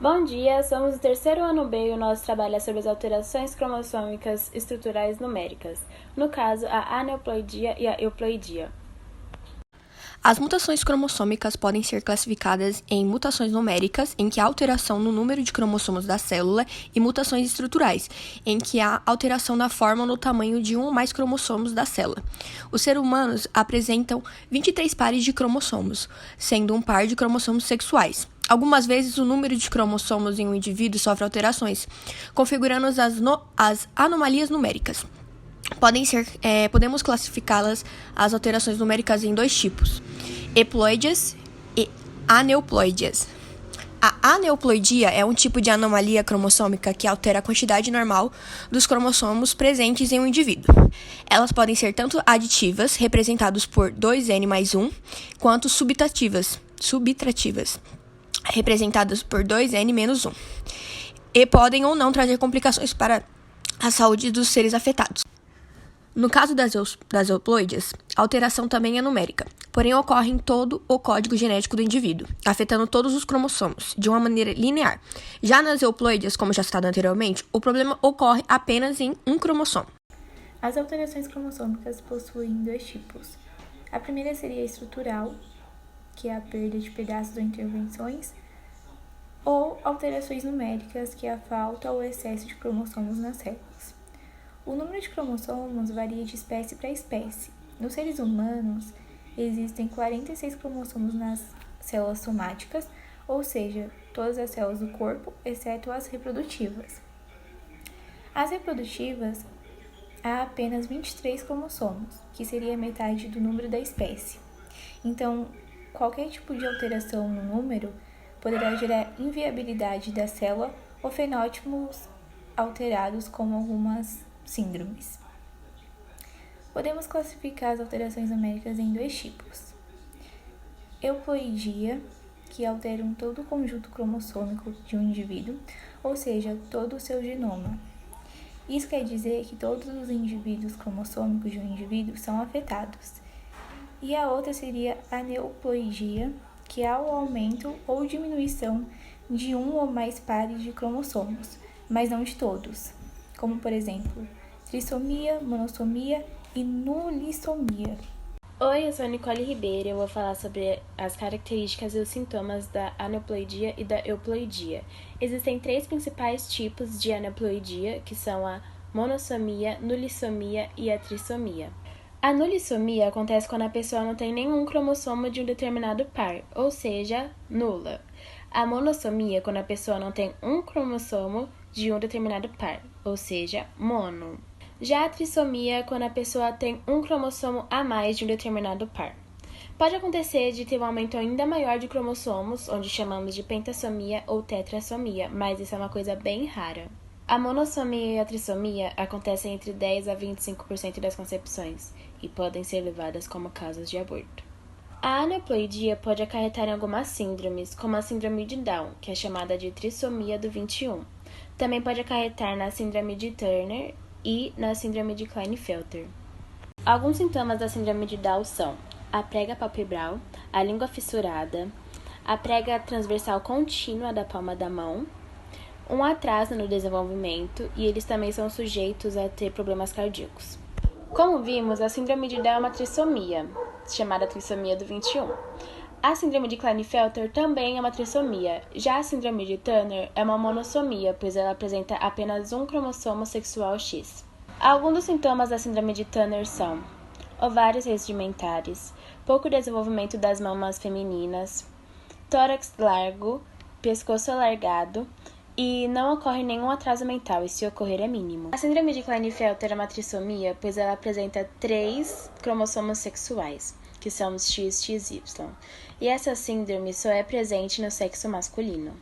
Bom dia, somos do terceiro ano B e o nosso trabalho é sobre as alterações cromossômicas estruturais numéricas, no caso, a aneuploidia e a euploidia. As mutações cromossômicas podem ser classificadas em mutações numéricas, em que há alteração no número de cromossomos da célula, e mutações estruturais, em que há alteração na forma ou no tamanho de um ou mais cromossomos da célula. Os seres humanos apresentam 23 pares de cromossomos, sendo um par de cromossomos sexuais. Algumas vezes, o número de cromossomos em um indivíduo sofre alterações, configurando as anomalias numéricas. Podemos classificá-las, as alterações numéricas, em dois tipos: haploides e aneuploides. A aneuploidia é um tipo de anomalia cromossômica que altera a quantidade normal dos cromossomos presentes em um indivíduo. Elas podem ser tanto aditivas, representadas por 2n mais 1, quanto subtrativas, representadas por 2n menos 1, e podem ou não trazer complicações para a saúde dos seres afetados. No caso das euploides, a alteração também é numérica, porém ocorre em todo o código genético do indivíduo, afetando todos os cromossomos, de uma maneira linear. Já nas euploides, como já citado anteriormente, o problema ocorre apenas em um cromossomo. As alterações cromossômicas possuem dois tipos. A primeira seria estrutural, que é a perda de pedaços ou intervenções, ou alterações numéricas, que é a falta ou excesso de cromossomos nas células. O número de cromossomos varia de espécie para espécie. Nos seres humanos, existem 46 cromossomos nas células somáticas, ou seja, todas as células do corpo, exceto as reprodutivas. As reprodutivas, há apenas 23 cromossomos, que seria metade do número da espécie. Então, qualquer tipo de alteração no número poderá gerar inviabilidade da célula ou fenótipos alterados, como algumas síndromes. Podemos classificar as alterações numéricas em dois tipos: euploidia, que alteram todo o conjunto cromossômico de um indivíduo, ou seja, todo o seu genoma. Isso quer dizer que todos os indivíduos cromossômicos de um indivíduo são afetados. E a outra seria aneuploidia, que há o aumento ou diminuição de um ou mais pares de cromossomos, mas não de todos, como, por exemplo, trissomia, monossomia e nulissomia. Oi, eu sou a Nicole Ribeiro e eu vou falar sobre as características e os sintomas da aneuploidia e da euploidia. Existem três principais tipos de aneuploidia, que são a monossomia, nulissomia e a trissomia. A nulissomia acontece quando a pessoa não tem nenhum cromossomo de um determinado par, ou seja, nula. A monossomia é quando a pessoa não tem um cromossomo de um determinado par, ou seja, mono. Já a trissomia é quando a pessoa tem um cromossomo a mais de um determinado par. Pode acontecer de ter um aumento ainda maior de cromossomos, onde chamamos de pentassomia ou tetrassomia, mas isso é uma coisa bem rara. A monossomia e a trissomia acontecem entre 10 a 25% das concepções e podem ser levadas como casos de aborto. A aneuploidia pode acarretar em algumas síndromes, como a síndrome de Down, que é chamada de trissomia do 21. Também pode acarretar na síndrome de Turner e na síndrome de Klinefelter. Alguns sintomas da síndrome de Down são a prega palpebral, a língua fissurada, a prega transversal contínua da palma da mão, um atraso no desenvolvimento, e eles também são sujeitos a ter problemas cardíacos. Como vimos, a síndrome de Down é uma trissomia, chamada trissomia do 21. A síndrome de Klinefelter também é uma trissomia. Já a síndrome de Turner é uma monossomia, pois ela apresenta apenas um cromossomo sexual X. Alguns dos sintomas da síndrome de Turner são ovários regimentares, pouco desenvolvimento das mamas femininas, tórax largo, pescoço alargado, e não ocorre nenhum atraso mental, e se ocorrer é mínimo. A síndrome de Klinefelter é uma trissomia, pois ela apresenta 3 cromossomos sexuais, que são os XXY, e essa síndrome só é presente no sexo masculino.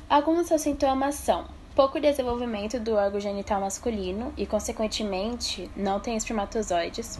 Alguns dos seus sintomas são pouco desenvolvimento do órgão genital masculino e, consequentemente, não tem espermatozoides.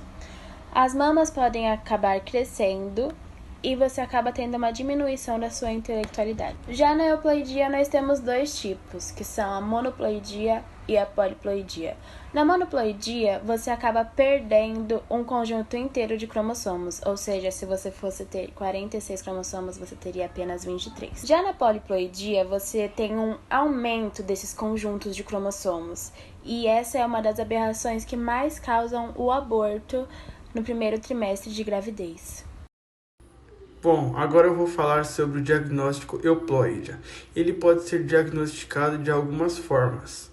As mamas podem acabar crescendo e você acaba tendo uma diminuição da sua intelectualidade. Já na euploidia nós temos dois tipos, que são a monoploidia e a poliploidia. Na monoploidia, você acaba perdendo um conjunto inteiro de cromossomos, ou seja, se você fosse ter 46 cromossomos, você teria apenas 23. Já na poliploidia, você tem um aumento desses conjuntos de cromossomos, e essa é uma das aberrações que mais causam o aborto no primeiro trimestre de gravidez. Bom, agora eu vou falar sobre o diagnóstico euploide. Ele pode ser diagnosticado de algumas formas.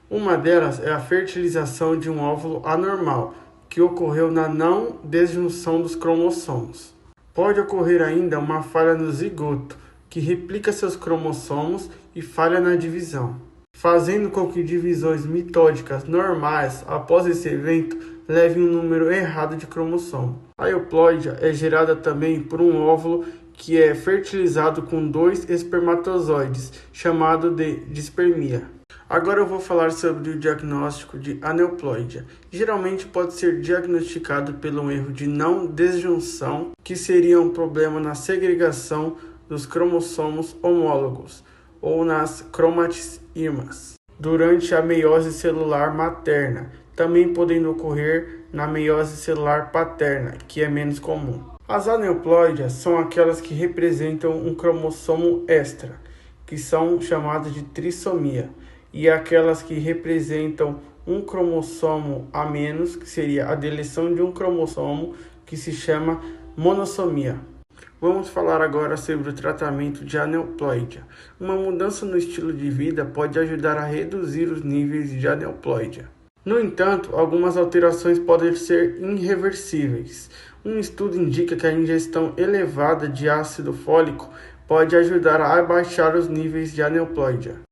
Uma delas é a fertilização de um óvulo anormal, que ocorreu na não desjunção dos cromossomos. Pode ocorrer ainda uma falha no zigoto, que replica seus cromossomos e falha na divisão, fazendo com que divisões mitóticas normais após esse evento levem um número errado de cromossomo. A euploide é gerada também por um óvulo que é fertilizado com 2 espermatozoides, chamado de dispermia. Agora eu vou falar sobre o diagnóstico de aneuploide. Geralmente pode ser diagnosticado pelo erro de não desjunção, que seria um problema na segregação dos cromossomos homólogos, ou nas cromatismas, durante a meiose celular materna, também podendo ocorrer na meiose celular paterna, que é menos comum. As aneuploides são aquelas que representam um cromossomo extra, que são chamadas de trissomia, e aquelas que representam um cromossomo a menos, que seria a deleção de um cromossomo, que se chama monossomia. Vamos falar agora sobre o tratamento de aneuploide. Uma mudança no estilo de vida pode ajudar a reduzir os níveis de aneuploide. No entanto, algumas alterações podem ser irreversíveis. Um estudo indica que a ingestão elevada de ácido fólico pode ajudar a abaixar os níveis de aneuploide.